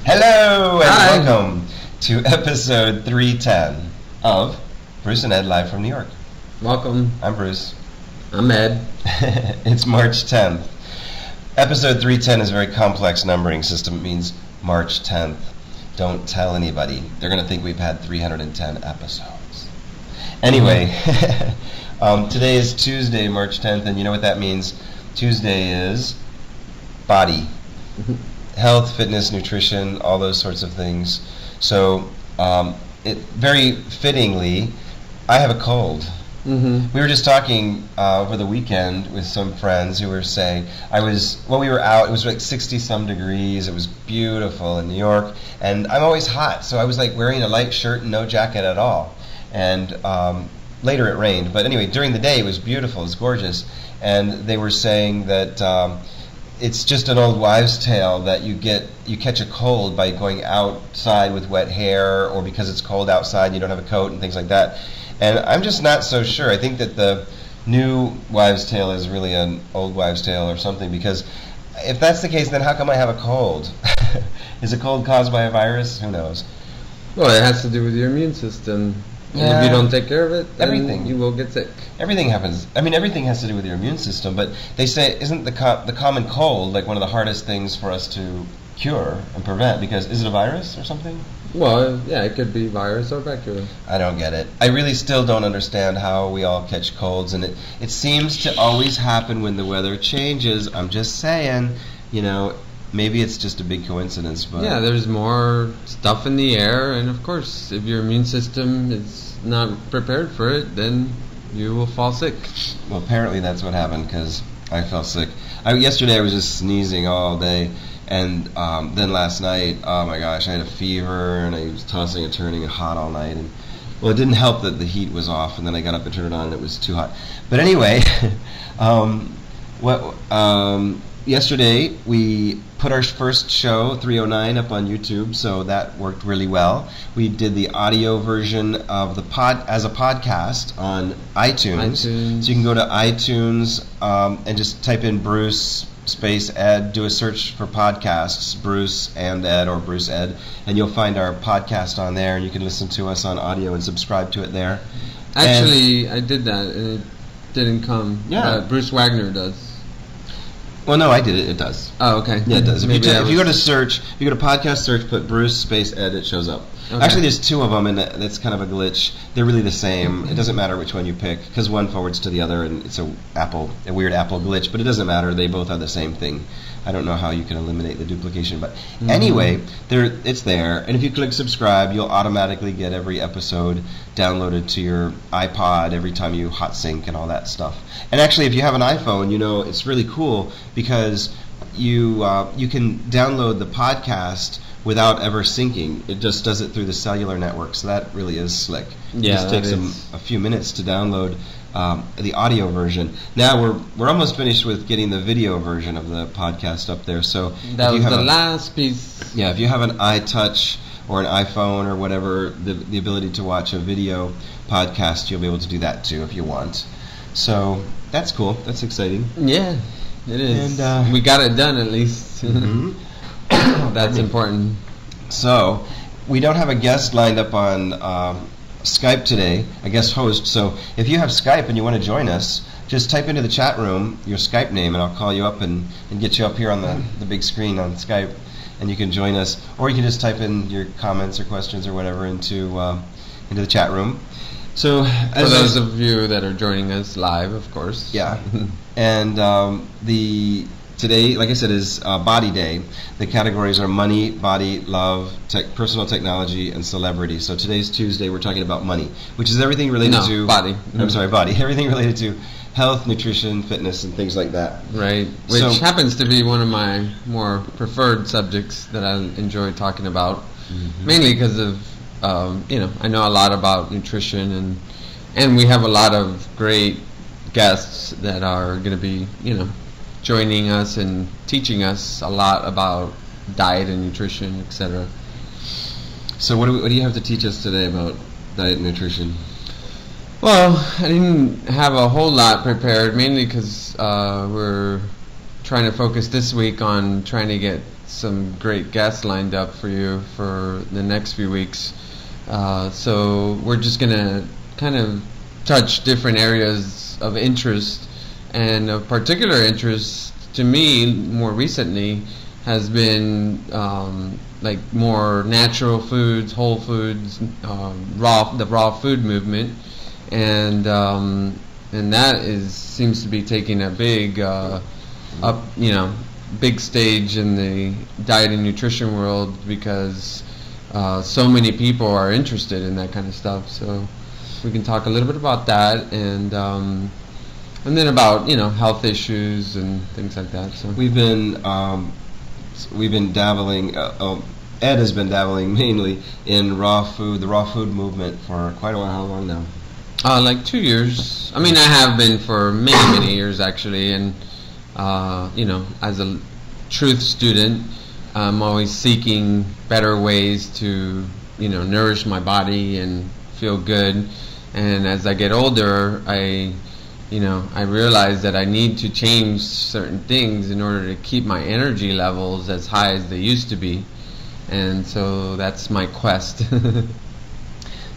Hello and Hi. welcome to episode 310 of Bruce and Ed live from New York. Welcome. I'm Bruce. I'm Ed. It's March 10th. Episode 310 is a very complex numbering system. It means March 10th. Don't tell anybody. They're going to think we've had 310 episodes. Anyway, today is Tuesday, March 10th, and you know what that means? Tuesday is body. Health, fitness, nutrition, all those sorts of things. So, very fittingly, I have a cold. Mm-hmm. We were just talking over the weekend with some friends who were saying, we were out, it was like 60-some degrees, it was beautiful in New York, and I'm always hot, so I was like wearing a light shirt and no jacket at all. And later it rained, but anyway, during the day it was beautiful, it was gorgeous, and they were saying that it's just an old wives' tale that you catch a cold by going outside with wet hair, or because it's cold outside you don't have a coat and things like that. And I'm just not so sure. I think that the new wives' tale is really an old wives' tale or something, because if that's the case, then how come I have a cold? Is a cold caused by a virus? Who knows? Well, it has to do with your immune system. And Yeah. if you don't take care of it, then Everything. you will get sick. Everything happens. I mean, everything has to do with your immune system. But they say, isn't the common cold like one of the hardest things for us to cure and prevent? Because is it a virus or something? Well, yeah, it could be virus or bacteria. I don't get it. I really still don't understand how we all catch colds, and it seems to always happen when the weather changes. I'm just saying, maybe it's just a big coincidence, but Yeah, there's more stuff in the air, and of course, if your immune system is not prepared for it, then you will fall sick. well, apparently that's what happened, because I felt sick. Yesterday I was just sneezing all day, and then last night, oh my gosh, I had a fever, and I was tossing and turning and hot all night, and well, it didn't help that the heat was off, and then I got up and turned it on, and it was too hot. But anyway, yesterday we put our first show, 309, up on YouTube, so that worked really well. We did the audio version of the as a podcast on iTunes. So you can go to iTunes and just type in Bruce space Ed, do a search for podcasts, Bruce and Ed or Bruce Ed, and you'll find our podcast on there, and you can listen to us on audio and subscribe to it there. Actually, I did that, and it didn't come. Yeah. Bruce Wagner does. Well, no, I did it. It does. Oh, okay. Yeah, it does. If Maybe you go to search, if you go to podcast search, put Bruce space Ed, it shows up. Okay. Actually, there's two of them, and that's kind of a glitch. They're really the same. It doesn't matter which one you pick, because one forwards to the other, and it's a weird Apple glitch. But it doesn't matter. They both are the same thing. I don't know how you can eliminate the duplication, but anyway, it's there. And if you click subscribe, you'll automatically get every episode downloaded to your iPod every time you hot sync and all that stuff. And actually, if you have an iPhone, it's really cool because you can download the podcast without ever syncing. It just does it through the cellular network, so that really is slick. Yeah, it just takes a few minutes to download the audio version. Now we're almost finished with getting the video version of the podcast up there. So That was the last piece. Yeah, if you have an iTouch or an iPhone or whatever, the ability to watch a video podcast, you'll be able to do that too if you want. So that's cool. That's exciting. Yeah, it is. And we got it done at least. That's important. So we don't have a guest lined up on Skype today, a guest host. So if you have Skype and you want to join us, just type into the chat room your Skype name, and I'll call you up and get you up here on the big screen on Skype, and you can join us. Or you can just type in your comments or questions or whatever into the chat room. So For those of you that are joining us live, of course. Yeah. And today, like I said, is Body Day. The categories are money, body, love, personal technology, and celebrity. So today's Tuesday. We're talking about money, which is everything related to body. I'm sorry, body. Everything related to health, nutrition, fitness, and things like that. Right. Which happens to be one of my more preferred subjects that I enjoy talking about, mainly because of I know a lot about nutrition, and we have a lot of great guests that are going to be joining us and teaching us a lot about diet and nutrition, etc. So what do you have to teach us today about diet and nutrition? Well, I didn't have a whole lot prepared, mainly because we're trying to focus this week on trying to get some great guests lined up for you for the next few weeks. So we're just gonna kind of touch different areas of interest, and of particular interest to me more recently has been like more natural foods, whole foods, the raw food movement, and that seems to be taking a big big stage in the diet and nutrition world, because so many people are interested in that kind of stuff. So we can talk a little bit about that, and then about health issues and things like that. So we've been dabbling. Ed has been dabbling mainly in the raw food movement for quite a while. How long now? Like 2 years. I mean, I have been for many years actually, and as a truth student, I'm always seeking better ways to nourish my body and feel good. And as I get older, I realize that I need to change certain things in order to keep my energy levels as high as they used to be. And so that's my quest.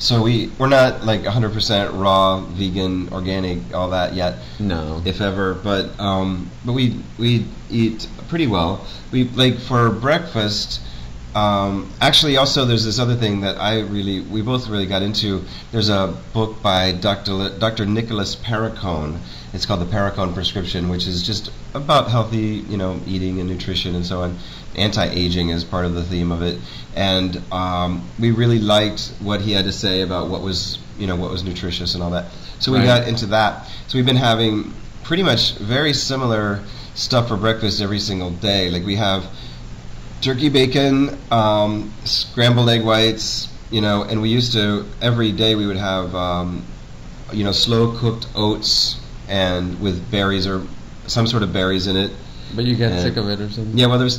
So we're not like 100% raw, vegan, organic, all that yet. No. If ever, but we eat pretty well. We like for breakfast. Actually, also there's this other thing that we both really got into. There's a book by Dr. Nicholas Perricone. It's called The Perricone Prescription, which is just about healthy, eating and nutrition and so on. Anti-aging is part of the theme of it, and we really liked what he had to say about what was nutritious and all that. So we got into that. So we've been having pretty much very similar stuff for breakfast every single day. Like we have turkey bacon, scrambled egg whites, and we used to, every day we would have, slow cooked oats and with berries or some sort of berries in it. But you got sick of it or something? Yeah, well, there was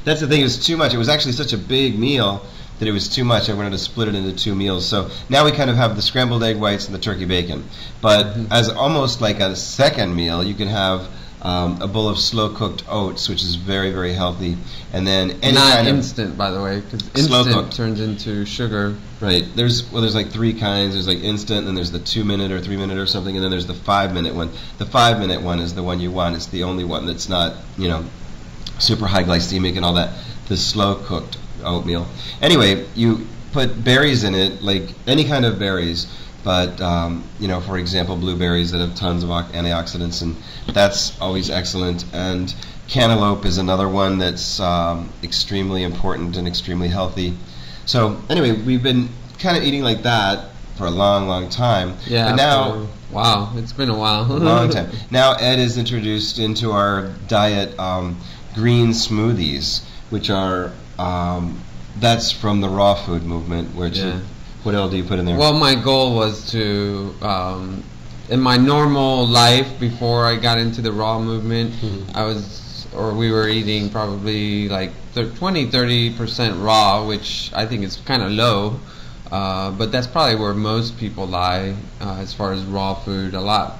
that's the thing, it was too much. It was actually such a big meal that it was too much. I wanted to split it into 2 meals. So now we kind of have the scrambled egg whites and the turkey bacon. But as almost like a second meal, you can have a bowl of slow-cooked oats, which is very, very healthy, and then any not kind instant, by the way, because instant turns into sugar. Right. There's like 3 kinds. There's like instant, and there's the 2-minute or 3-minute or something, and then there's the 5-minute one. The 5-minute one is the one you want. It's the only one that's not super high glycemic and all that. The slow-cooked oatmeal. Anyway, you put berries in it, like any kind of berries. But, for example, blueberries that have tons of antioxidants, and that's always excellent. And cantaloupe is another one that's extremely important and extremely healthy. So, anyway, we've been kind of eating like that for a long, long time. Yeah. But now, wow, it's been a while. A long time. Now Ed has introduced into our diet green smoothies, which are, that's from the raw food movement, which... Yeah. What else do you put in there? Well, my goal was to, in my normal life before I got into the raw movement, we were eating probably like 20-30% raw, which I think is kind of low, but that's probably where most people lie as far as raw food. More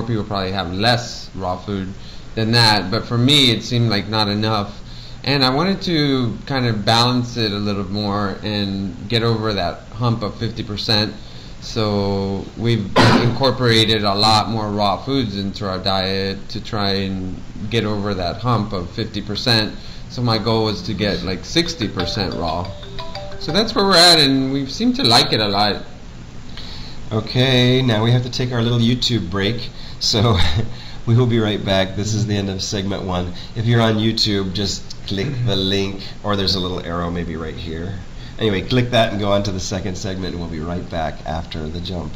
people probably have less raw food than that, but for me it seemed like not enough. And I wanted to kind of balance it a little more and get over that hump of 50%. So we've incorporated a lot more raw foods into our diet to try and get over that hump of 50%. So my goal was to get like 60% raw. So that's where we're at, and we seem to like it a lot. Okay, now we have to take our little YouTube break. So we will be right back. This is the end of segment 1. If you're on YouTube, just click the link, or there's a little arrow maybe right here. Anyway, click that and go on to the second segment, and we'll be right back after the jump.